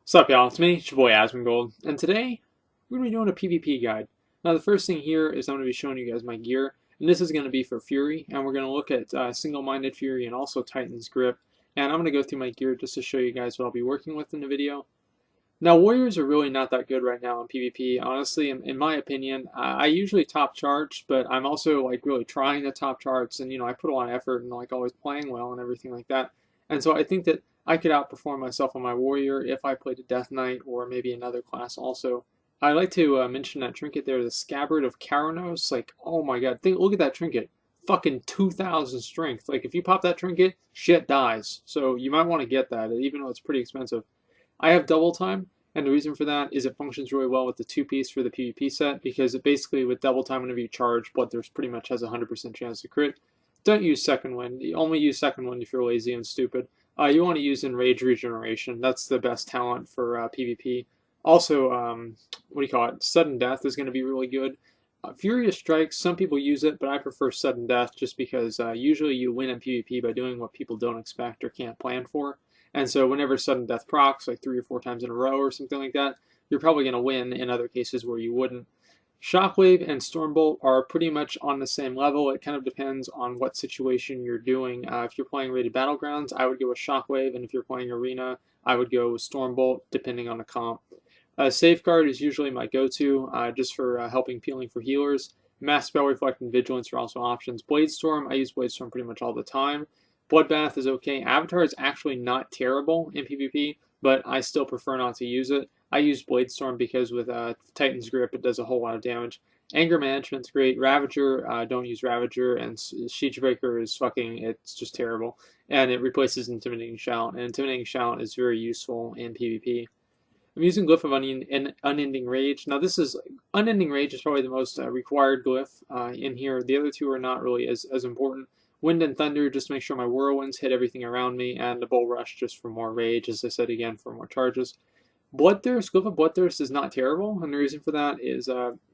What's up, y'all? It's me, it's your boy Asmongold, and today we're going to be doing a PvP guide. Now, the first thing here is I'm going to be showing you guys my gear, and this is going to be for Fury, and we're going to look at single-minded Fury and also Titan's Grip, and I'm going to go through my gear just to show you guys what I'll be working with in the video. Now, Warriors are really not that good right now in PvP. Honestly, in my opinion, I usually top charge, but I'm also like really trying to top charge, and I put a lot of effort and like always playing well and everything like that. And so I think that I could outperform myself on my Warrior if I played a Death Knight or maybe another class also. I like to mention that trinket there, the Scabbard of Karanos. Like, oh my god, look at that trinket. Fucking 2,000 strength. Like, if you pop that trinket, shit dies. So you might want to get that, even though it's pretty expensive. I have double time, and the reason for that is it functions really well with the two-piece for the PvP set, because it basically, with double time, whenever you charge, Bloodthirst pretty much has a 100% chance to crit. Don't use second wind. You only use second wind if you're lazy and stupid. You want to use Enrage Regeneration. That's the best talent for PvP. Also, what do you call it? Sudden Death is going to be really good. Furious Strikes, some people use it, but I prefer Sudden Death just because usually you win in PvP by doing what people don't expect or can't plan for. And so whenever Sudden Death procs, like 3 or 4 times in a row or something like that, you're probably going to win in other cases where you wouldn't. Shockwave and Stormbolt are pretty much on the same level. It kind of depends on what situation you're doing. If you're playing Rated Battlegrounds, I would go with Shockwave, and if you're playing Arena, I would go with Stormbolt, depending on the comp. Safeguard is usually my go-to, just for helping peeling for healers. Mass Spell Reflect and Vigilance are also options. Bladestorm, I use Bladestorm pretty much all the time. Bloodbath is okay. Avatar is actually not terrible in PvP, but I still prefer not to use it. I use Bladestorm because with Titan's Grip, it does a whole lot of damage. Anger Management's great. Ravager, don't use Ravager. And Siege-Breaker is it's just terrible. And it replaces Intimidating Shout. And Intimidating Shout is very useful in PvP. I'm using Glyph of Unending Rage. Now, Unending Rage is probably the most required glyph in here. The other two are not really as important. Wind and Thunder, just to make sure my whirlwinds hit everything around me, and the Bull Rush just for more rage, as I said again, for more charges. Bloodthirst, Glyph of Bloodthirst is not terrible, and the reason for that is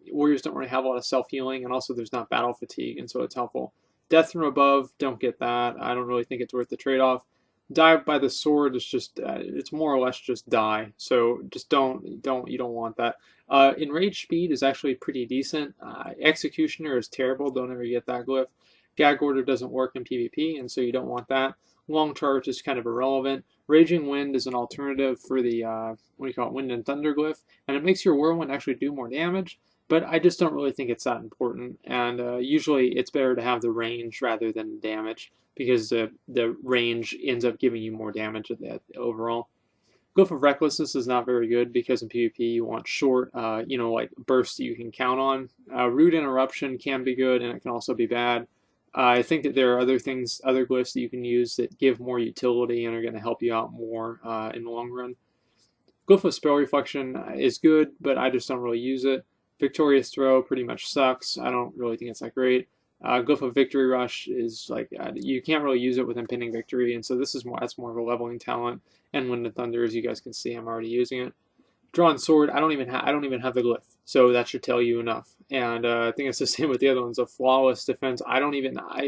Warriors don't really have a lot of self-healing, and also there's not battle fatigue, and so it's helpful. Death from Above, don't get that. I don't really think it's worth the trade-off. Die by the Sword is just, it's more or less just die, so just you don't want that. Enraged Speed is actually pretty decent. Executioner is terrible, don't ever get that glyph. Gag Order doesn't work in PvP, and so you don't want that. Long Charge is kind of irrelevant. Raging Wind is an alternative for the, Wind and Thunder glyph, and it makes your Whirlwind actually do more damage, but I just don't really think it's that important, and usually it's better to have the range rather than damage, because the range ends up giving you more damage overall. Glyph of Recklessness is not very good because in PvP you want short, like bursts that you can count on. Rude Interruption can be good, and it can also be bad. I think that there are other glyphs that you can use that give more utility and are going to help you out more in the long run. Glyph of Spell Reflection is good, but I just don't really use it. Victorious Throw pretty much sucks. I don't really think it's that great. Glyph of Victory Rush is you can't really use it with Impending Victory, and so that's more of a leveling talent. And Wind and Thunder, as you guys can see, I'm already using it. Drawn Sword, I don't even have the glyph, so that should tell you enough. And I think it's the same with the other ones. A Flawless Defense, I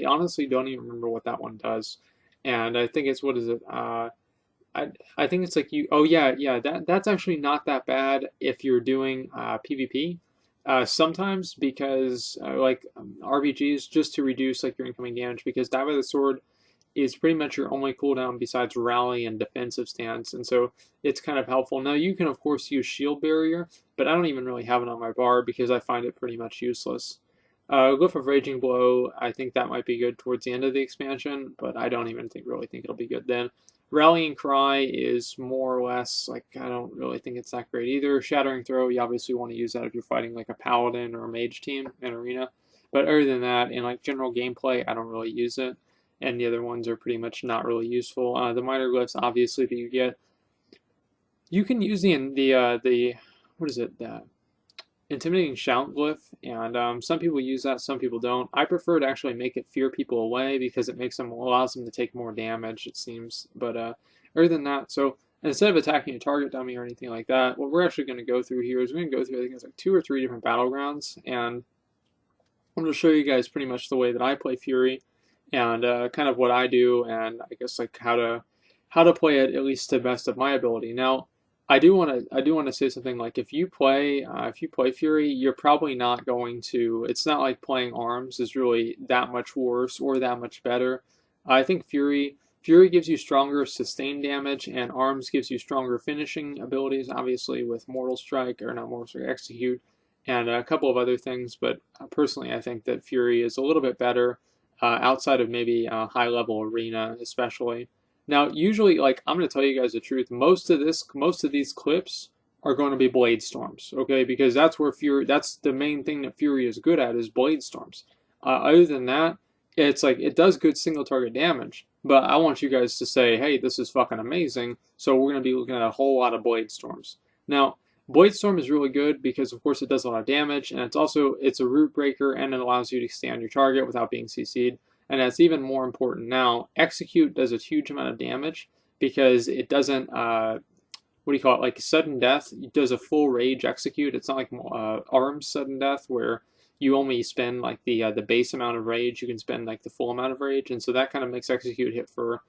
honestly don't even remember what that one does. And I think it's, what is it? I think it's like that's actually not that bad if you're doing PvP. Sometimes because RBGs, just to reduce like your incoming damage, because Die by the Sword is pretty much your only cooldown besides rally and defensive stance, and so it's kind of helpful. Now you can of course use Shield Barrier, but I don't even really have it on my bar because I find it pretty much useless. Glyph of Raging Blow, I think that might be good towards the end of the expansion, but I don't even really think it'll be good then. Rallying Cry is more or less, I don't really think it's that great either. Shattering Throw, you obviously want to use that if you're fighting like a Paladin or a Mage team in Arena. But other than that, in like general gameplay, I don't really use it. And the other ones are pretty much not really useful. The minor glyphs, obviously, that you get. You can use the Intimidating Shout glyph, and some people use that, some people don't. I prefer to actually make it fear people away because it allows them to take more damage, it seems. But other than that, so instead of attacking a target dummy or anything like that, what we're actually going to go through here is we're going to go through, I think it's like 2 or 3 different battlegrounds, and I'm going to show you guys pretty much the way that I play Fury, and kind of what I do, and I guess like how to play it at least to the best of my ability. Now, I do want to say something like if you play Fury, you're probably not going to. It's not like playing Arms is really that much worse or that much better. I think Fury gives you stronger sustained damage, and Arms gives you stronger finishing abilities. Obviously, with Mortal Strike or not Mortal Strike, Execute, and a couple of other things. But personally, I think that Fury is a little bit better outside of maybe high level arena, especially. Now, usually, like I'm going to tell you guys the truth, most of these clips are going to be blade storms, okay? Because that's where Fury, that's the main thing that Fury is good at is blade storms. Other than that, it's like it does good single target damage, but I want you guys to say, hey, this is fucking amazing. So we're going to be looking at a whole lot of blade storms. Now, blade storm is really good because of course it does a lot of damage, and it's a root breaker, and it allows you to stay on your target without being CC'd. And that's even more important now. Execute does a huge amount of damage because it doesn't, what do you call it, like sudden death. It does a full rage execute. It's not like Arms sudden death where you only spend like the base amount of rage. You can spend like the full amount of rage. And so that kind of makes execute hit for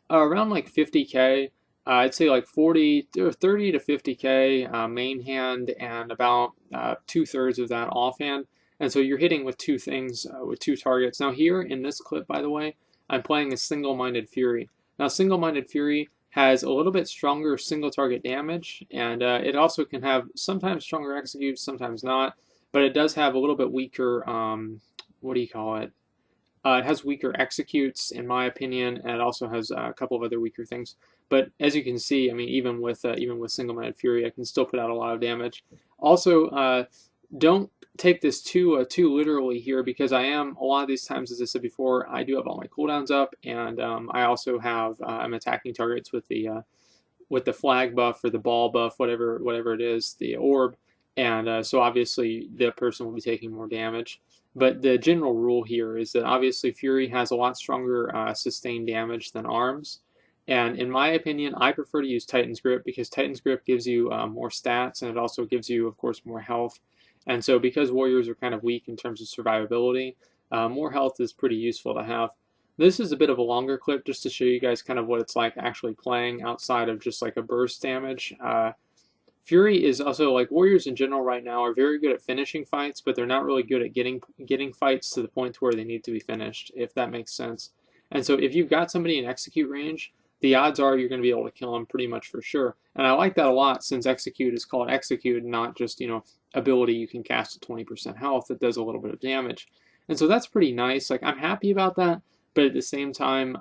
around like 50k. I'd say like 40 or 30 to 50k main hand and about 2/3 of that offhand. And so you're hitting with two things, with two targets. Now here in this clip, by the way, I'm playing a single-minded Fury. Now single-minded Fury has a little bit stronger single target damage, and it also can have sometimes stronger executes, sometimes not, but it does have a little bit weaker, what do you call it? It has weaker executes, in my opinion, and it also has a couple of other weaker things. But as you can see, I mean, even with single-minded Fury, I can still put out a lot of damage. Also, don't take this too literally here, because I am a lot of these times, as I said before, I do have all my cooldowns up, and I also have I'm attacking targets with the flag buff or the ball buff, whatever it is, the orb, and so obviously the person will be taking more damage. But the general rule here is that obviously Fury has a lot stronger sustained damage than Arms. And in my opinion, I prefer to use Titan's Grip because Titan's Grip gives you more stats, and it also gives you, of course, more health. And so because warriors are kind of weak in terms of survivability, more health is pretty useful to have. This is a bit of a longer clip just to show you guys kind of what it's like actually playing outside of just like a burst damage. Fury is also, like, warriors in general right now are very good at finishing fights, but they're not really good at getting fights to the point where they need to be finished, if that makes sense. And so if you've got somebody in execute range, the odds are you're going to be able to kill them pretty much for sure. And I like that a lot, since execute is called execute, not just, ability you can cast at 20% health that does a little bit of damage. And so that's pretty nice. Like, I'm happy about that, but at the same time,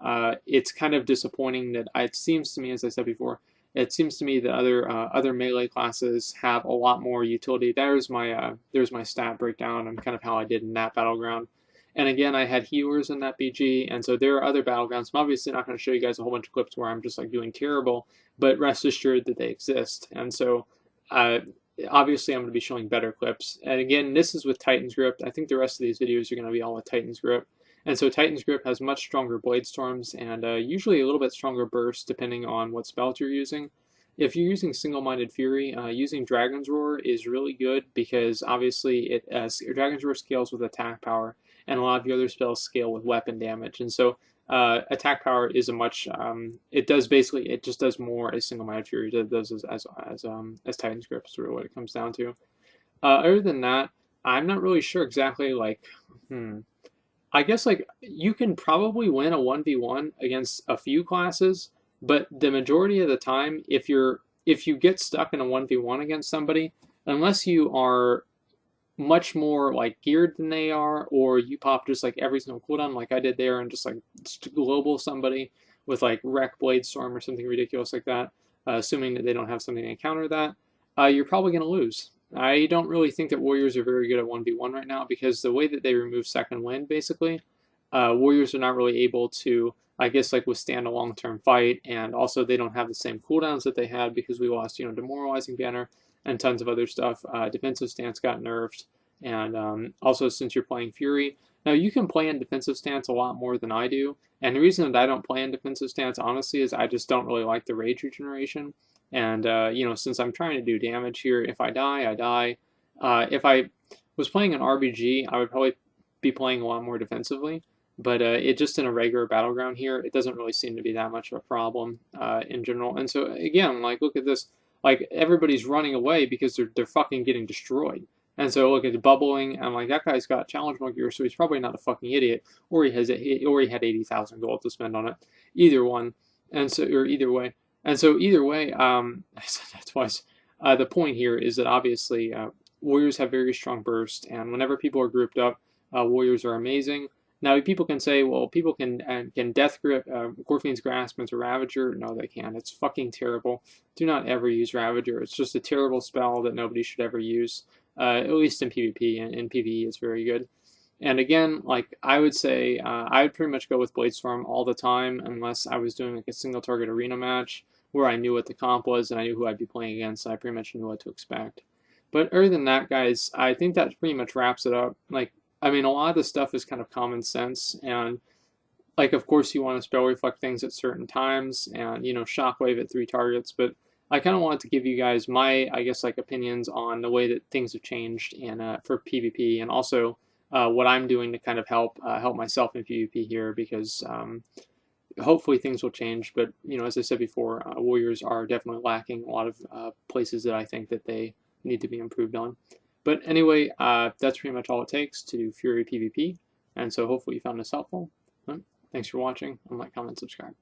it's kind of disappointing that it seems to me, as I said before, it seems to me that other melee classes have a lot more utility. There's my stat breakdown and kind of how I did in that battleground. And again, I had healers in that BG, and so there are other battlegrounds. I'm obviously not going to show you guys a whole bunch of clips where I'm just like doing terrible, but rest assured that they exist. And so obviously I'm going to be showing better clips. And again, this is with Titan's Grip. I think the rest of these videos are going to be all with Titan's Grip. And so Titan's Grip has much stronger blade storms and usually a little bit stronger bursts depending on what spells you're using. If you're using single-minded Fury, using Dragon's Roar is really good because obviously Dragon's Roar scales with attack power, and a lot of the other spells scale with weapon damage. And so attack power is it just does more as single-minded Fury does as Titan's Grip is really what it comes down to. Other than that, I'm not really sure exactly, like, I guess, like, you can probably win a 1v1 against a few classes, but the majority of the time, if you get stuck in a 1v1 against somebody, unless you are much more like geared than they are, or you pop just like every single cooldown like I did there and just like global somebody with like Wreck Blade Storm or something ridiculous like that, assuming that they don't have something to counter that, you're probably going to lose. I don't really think that warriors are very good at 1v1 right now because the way that they remove second wind, basically, warriors are not really able to, I guess, like, withstand a long-term fight, and also they don't have the same cooldowns that they had because we lost, demoralizing banner and tons of other stuff. Defensive stance got nerfed, and also since you're playing Fury, now you can play in defensive stance a lot more than I do, and the reason that I don't play in defensive stance, honestly, is I just don't really like the rage regeneration. And since I'm trying to do damage here, if I die, I die. If I was playing an RBG, I would probably be playing a lot more defensively. But it just in a regular battleground here, it doesn't really seem to be that much of a problem in general. And so again, like, look at this. like everybody's running away because they're fucking getting destroyed. And so look, it's bubbling, and like that guy's got challenge mode gear, so he's probably not a fucking idiot, or he had 80,000 gold to spend on it, either one, and so or either way, and so either way, I said that twice. The point here is that obviously warriors have very strong burst, and whenever people are grouped up, warriors are amazing. Now people can say, well, people can death grip Gorfian's Grasp into Ravager. No, they can't. It's fucking terrible. Do not ever use Ravager. It's just a terrible spell that nobody should ever use. At least in PvP, and in PvE it's very good. And again, like I would say, I would pretty much go with Bladestorm all the time, unless I was doing like a single target arena match where I knew what the comp was and I knew who I'd be playing against, and I pretty much knew what to expect. But other than that, guys, I think that pretty much wraps it up. Like, I mean, a lot of the stuff is kind of common sense, and like, of course, you want to spell reflect things at certain times, and shockwave at 3 targets, but I kind of wanted to give you guys my, I guess, like opinions on the way that things have changed in for PvP, and also what I'm doing to kind of help myself in PvP here, because hopefully things will change. But as I said before, warriors are definitely lacking a lot of places that I think that they need to be improved on. But anyway, that's pretty much all it takes to do Fury PvP, and so hopefully you found this helpful. Thanks for watching, and like, comment, subscribe.